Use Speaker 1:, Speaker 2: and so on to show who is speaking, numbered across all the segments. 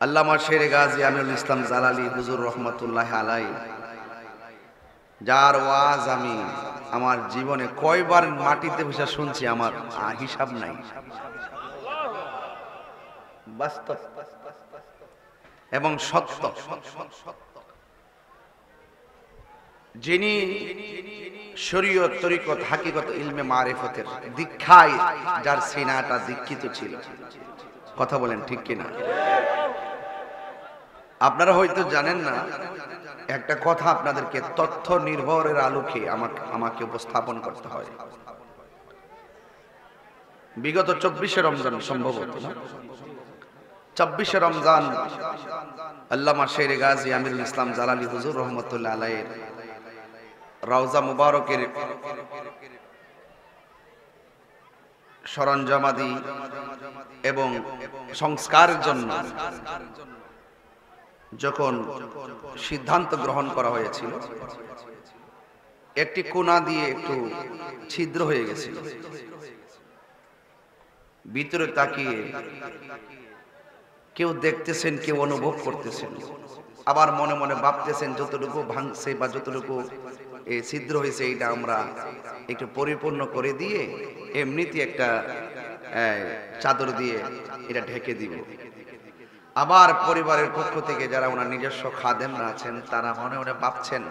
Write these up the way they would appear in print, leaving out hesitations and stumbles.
Speaker 1: আল্লামা শের গাজী আমিনুল ইসলাম জালালী হুজুর রহমতুল্লাহ আলাইহি, যার ওয়াজ আমি আমার জীবনে কয়বার মাটিতে বসে শুনছি আমার হিসাব নাই। বাস্তব এবং সত্য। যিনি শরীয়ত, তরিকত, হাকিকত, ইলমে মারিফতের দীক্ষায় যার সিনাটা দীক্ষিত ছিল, কথা বলেন ঠিক কিনা? আপনারা হয়তো জানেন না, একটা কথা আপনাদেরকে তথ্য নির্ভরের আলোকে আমাকে উপস্থাপন করতে হয়। বিগত 24শে রমজান, সম্ভবত না, 24শে রমজান আল্লামা শের গাজী আমিনুল ইসলাম জালালী হুজুর রহমতুল্লাহ আলাইহির রওজা মুবারকের সরঞ্জামাদি এবং সংস্কারের জন্য যখন সিদ্ধান্ত গ্রহণ করা হয়েছিল, একটি কোণা দিয়ে একটু ছিদ্র হয়ে গেছিল। ভিতরে তাকিয়ে কেউ দেখতেছেন, কেউ অনুভব করতেছেন, আবার মনে মনে ভাবতেছেন যতটুকু ভাঙছে বা যতটুকু ছিদ্র হয়েছে এইটা আমরা একটু পরিপূর্ণ করে দিয়ে এমনিতে একটা চাদর দিয়ে এটা ঢেকে দিব। আবার পরিবারের পক্ষ থেকে যারা ওনার নিজস্ব খাদেমরা আছেন, তারা মনে মনে ভাবছেন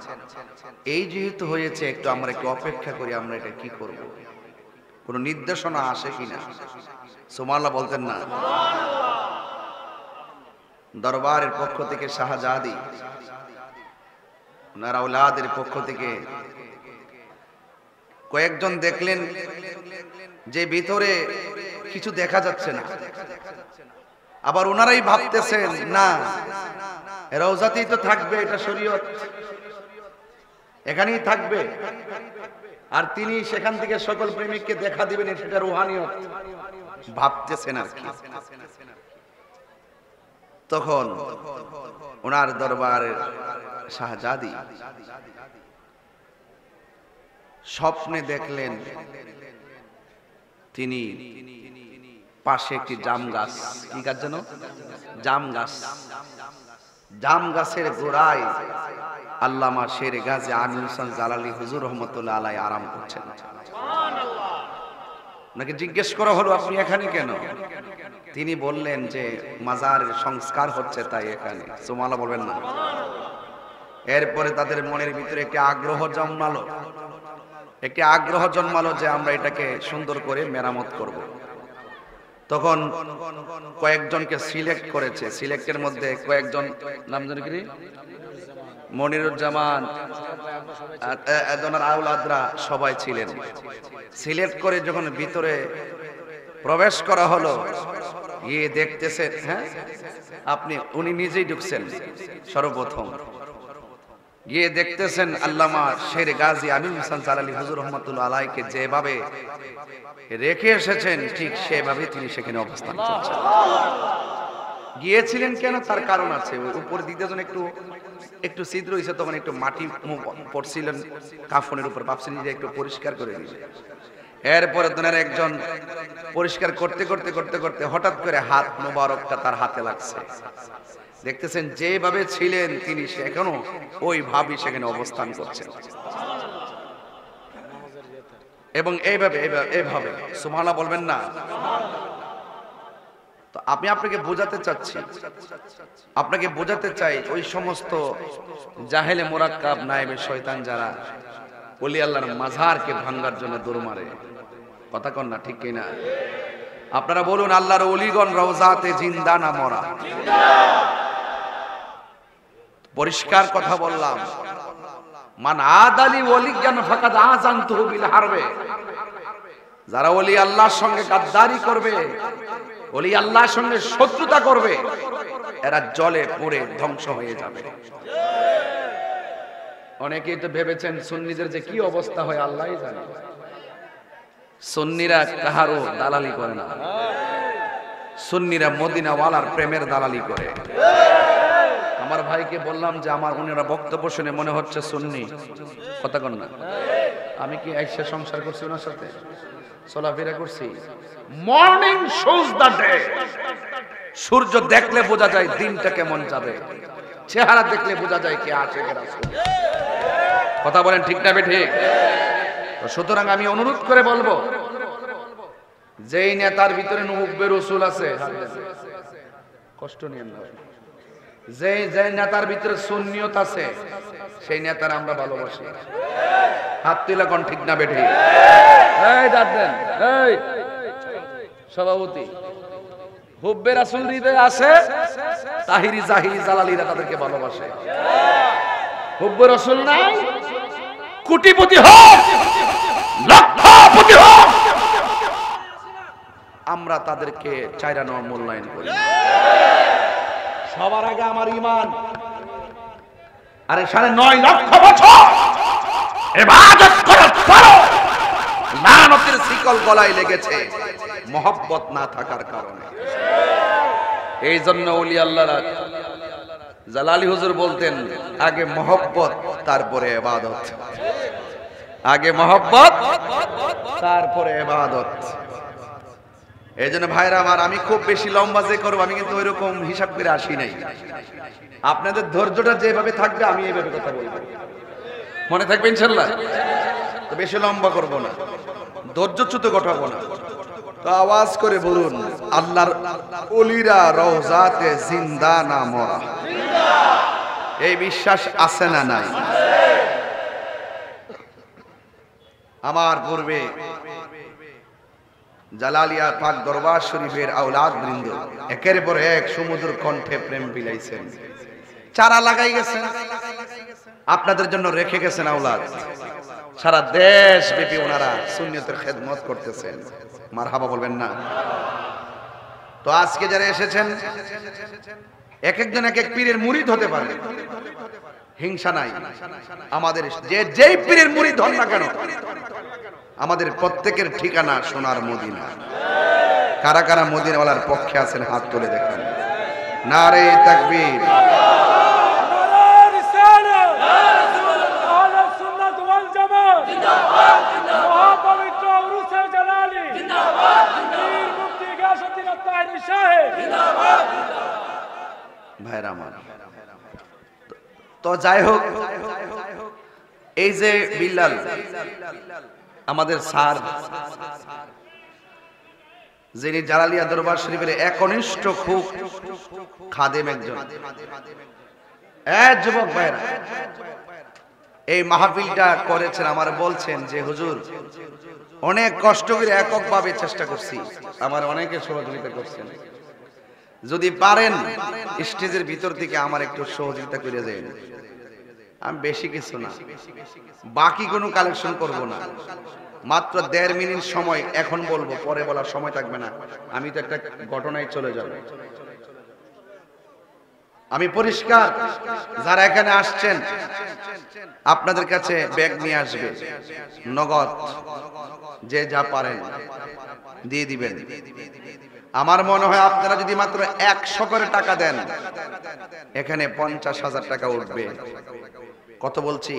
Speaker 1: এই যেহেতু হয়েছে, একটু আমরা একটু অপেক্ষা করি, আমরা এটা কি করব, কোনো নির্দেশনা আসে কিনা। সুবহানাল্লাহ বলতেন না? দরবারের পক্ষ থেকে শাহজাদি, ওনার আওলাদের পক্ষ থেকে কয়েকজন দেখলেন যে ভিতরে কিছু দেখা যাচ্ছে না। আবার ওনারাই ভাবতেছেন না, রওজাতেই তো থাকবে, এটা শরীয়ত, এখানেই থাকবে, আর তিনি সেখান থেকে সকল প্রেমিককে দেখা দিবেন, সেটা রুহানিয়ত ভাবতেছেন আর কি। তখন ওনার দরবারের শাহজাদি স্বপ্নে দেখলেন তিনি পাশে একটি জাম গাছ, কি গাছ যেন, জাম গাছ, জাম গাছের গোড়ায় আল্লামা শের গাজী আমিনুল ইসলাম জালালী হুজুর রহমতুল্লাহ আলাইহি আরাম করছেন। ওনাকে জিজ্ঞেস করা হলো, আপনি এখানে কেন? তিনি বললেন যে মাজারের সংস্কার হচ্ছে, তাই এখানে। সুবহানাল্লাহ বলবেন না? এরপরে তাদের মনের ভিতরে একটি আগ্রহ জন্মালো যে আমরা এটাকে সুন্দর করে মেরামত করব। তখন কয়েকজনকে সিলেক্ট করেছে, সিলেক্টের মধ্যে কয়েকজন, নাম জানি কি, মনিরুজ্জামান, আওলাদরা সবাই ছিলেন। সিলেক্ট করে যখন ভিতরে প্রবেশ করা হলো, গিয়ে দেখতেছেন, হ্যাঁ উনি নিজেই ঢুকছেন সর্বপ্রথম, গিয়ে দেখতেছেন আল্লামা শের গাজী আমিনুল ইসলাম জালালী হুজুর রহমতুল্লাহ আলাইহিকে যেভাবে রেখে এসেছেন, ঠিক সেভাবে তিনি সেখানে অবস্থান করছেন। গিয়েছিলেন কেন, তার কারণ আছে। উপর দিকে যখন একটু ছিদ্র হয়েছে, তখন একটু মাটি পড়ছিলেন কাফনের উপর, ভাবছিলেন যে একটু পরিষ্কার করে দিবে। এরপরে দুনিয়ার একজন পরিষ্কার করতে করতে করতে করতে হঠাৎ করে হাত মোবারকটা তার হাতে লাগছে। দেখতেছেন যেভাবে ছিলেন তিনি এখনো ওইভাবে সেখানে অবস্থান করছেন, এবং এইভাবে সুবহানাল্লাহ বলবেন না? তো আমি আপনাকে বোঝাতে চাই, ওই সমস্ত জাহেলে মুরাক্কাব নায়েবে শয়তান যারা ওলি আল্লাহর মাজারকে ভাঙার জন্য দৌড় মারে, কথা কন না ঠিক কিনা? আপনারা বলুন, আল্লাহর ওলিগণ রওজাতে জিন্দা না মরা? পরিষ্কার কথা বললাম, মান আদালি ওলিয়ান ফাকাদ আযানতুহু বিল হারবে। যারা ওলি আল্লাহর সঙ্গে গাদ্দারি করবে, ওলি আল্লাহর সঙ্গে শত্রুতা করবে, এরা জলে পড়ে ধ্বংস হয়ে যাবে। অনেকেই তো ভেবেছেন সুন্নিদের যে কি অবস্থা হয় আল্লাহই জানে। সুন্নিরা কাহারও দালালি করে না, সুন্নিরা মদিনাওয়ালার প্রেমের দালালি করে। আমার ভাইকে বললাম যে আমার উনারা বক্তব্য শুনে মনে হচ্ছে সুন্নি, কথা কন না? আমি কি আইসা সংসার করছি ওনার সাথে, চলাফেরা করছি? মর্নিং শোজ দ্য ডে, সূর্য দেখলে বোঝা যায় দিনটা কেমন যাবে, চেহারা দেখলে বোঝা যায় কে আশিক রাসূল। কথা বলেন ঠিক না ঠিক? সুতরাং আমি অনুরোধ করে বলবো, যেই নেতার ভিতরে হুব্বে রাসূল আছে, কষ্ট নিয়েন না, যে নেতার ভিতরে সুন্নিয়ত আছে, সেই নেতার আমরা ভালোবাসি। হাত তুলে কোন ঠিক না বেঠি? এই দাঁত দেন, এই সভাপতি, হুব্বে রাসূল হৃদয়ে আছে, তাহিরি জাহিরি জালালিরা তাদেরকে ভালোবাসে। হুব্বে রাসূল নাই, কোটিপতি হোক, লক্ষপতি হোক, আমরা তাদেরকে চাইরা নেওয়া মূল্যায়ন করি। সবার আগে আমার ঈমান। আরে 9.5 লক্ষ বছর ইবাদত করার পরও লানতের শিকল গলায় লেগেছে মহব্বত না থাকার কারণে। এই জন্য ওলি আল্লাহরা, জালালি হুজুর বলতেন, আগে মহব্বত তারপরে ইবাদত, আগে মহব্বত তারপরে ইবাদত। এই জন্য ভাইরা আমার, আমি খুব বেশি লম্বা যে করবো, আমি কিন্তু ওইরকম হিসাব করে আসি নাই। আপনাদের ধৈর্যটা যেভাবে থাকবে আমি এইভাবে কথা বলবো, মনে থাকবে ইনশাল্লাহ। তো বেশি লম্বা করব না, ধৈর্যচ্যুত ঘটাবো না। তো আওয়াজ করে বলুন, আল্লাহর ওলিরা রওজাতে জিন্দা না মরা, এই বিশ্বাস আছে না নাই? আমার পূর্বে জালালিয়া পাক দরবার শরীফের আওলাদ বৃন্দ একের পর এক সমুদ্র কণ্ঠে প্রেম বিলাইছেন, চারা লাগাই গেছেন, আপনাদের জন্য রেখে গেছেন আওলাদ। সারা দেশ ব্যাপী ওনারা সুন্নিয়তের খেদমত করতেছেন, মারহাবা বলবেন না? তো আজকে যারা এসেছেন, এক একজন এক এক পীরের মুরিদ হতে পারে, হিংসা নাই আমাদের। যেই পীরের মুরিদ হন না কেন, আমাদের প্রত্যেকের ঠিকানা সোনার মদিনা। কারা কারা মদিনাওয়ালার পক্ষে আছেন হাত তুলে দেখেন। নারে তাকবীর, ভাইরা আমার। তো যাই হোক, এই যে বিল্লাল আমাদের স্যার, যিনি জালালিয়া দরবার শরীফের একনিষ্ঠ খুব খাদেম একজন, যুবক ভাইরা এই মাহফিলটা করেছেন। আমার বলছেন যে হুজুর, অনেক কষ্ট করে এককভাবে চেষ্টা করছি, আমার অনেকে সহযোগিতা করছেন, যদি পারেন স্টেজের ভিতর থেকে আমার একটু সহযোগিতা করে দেন। আমি বেশি কিছু না, বাকি কোনো কালেকশন করব না, মাত্র 1.5 মিনিট সময় এখন বলবো, পরে বলার সময় থাকবে না। আমি তো একটা ঘটনায় চলে যাব। আমি পরিষ্কার, যারা এখানে আসছেন আপনাদের কাছে ব্যাগ নিয়ে আসবে, নগদ যে যা পারেন দিয়ে দিবেন। আমার মনে হয় আপনারা যদি মাত্র 100 করে টাকা দেন, এখানে 50,000 টাকা উঠবে। কত বলছি?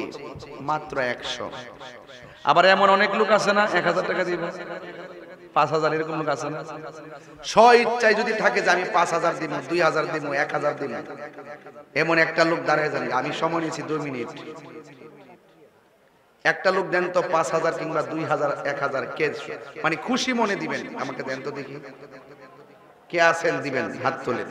Speaker 1: মাত্র 100। আবার এমন অনেক লোক আছে না 1000 টাকা দিবে, 5000, এরকম লোক আছে না? স্ব ইচ্ছায় যদি থাকে যে আমি 5000 দিব, 2000 দিব, 1000 দিব, এমন একটা লোক দাঁড়ায় যান। আমি সময় নিয়েছি 2 মিনিট। একটা লোক দেন তো 5000 কিংবা 2000, 1000, কে মানে খুশি মনে দিবেন, আমাকে দেন তো দেখি কে আছেন, দিবেন, হাত তোলেন।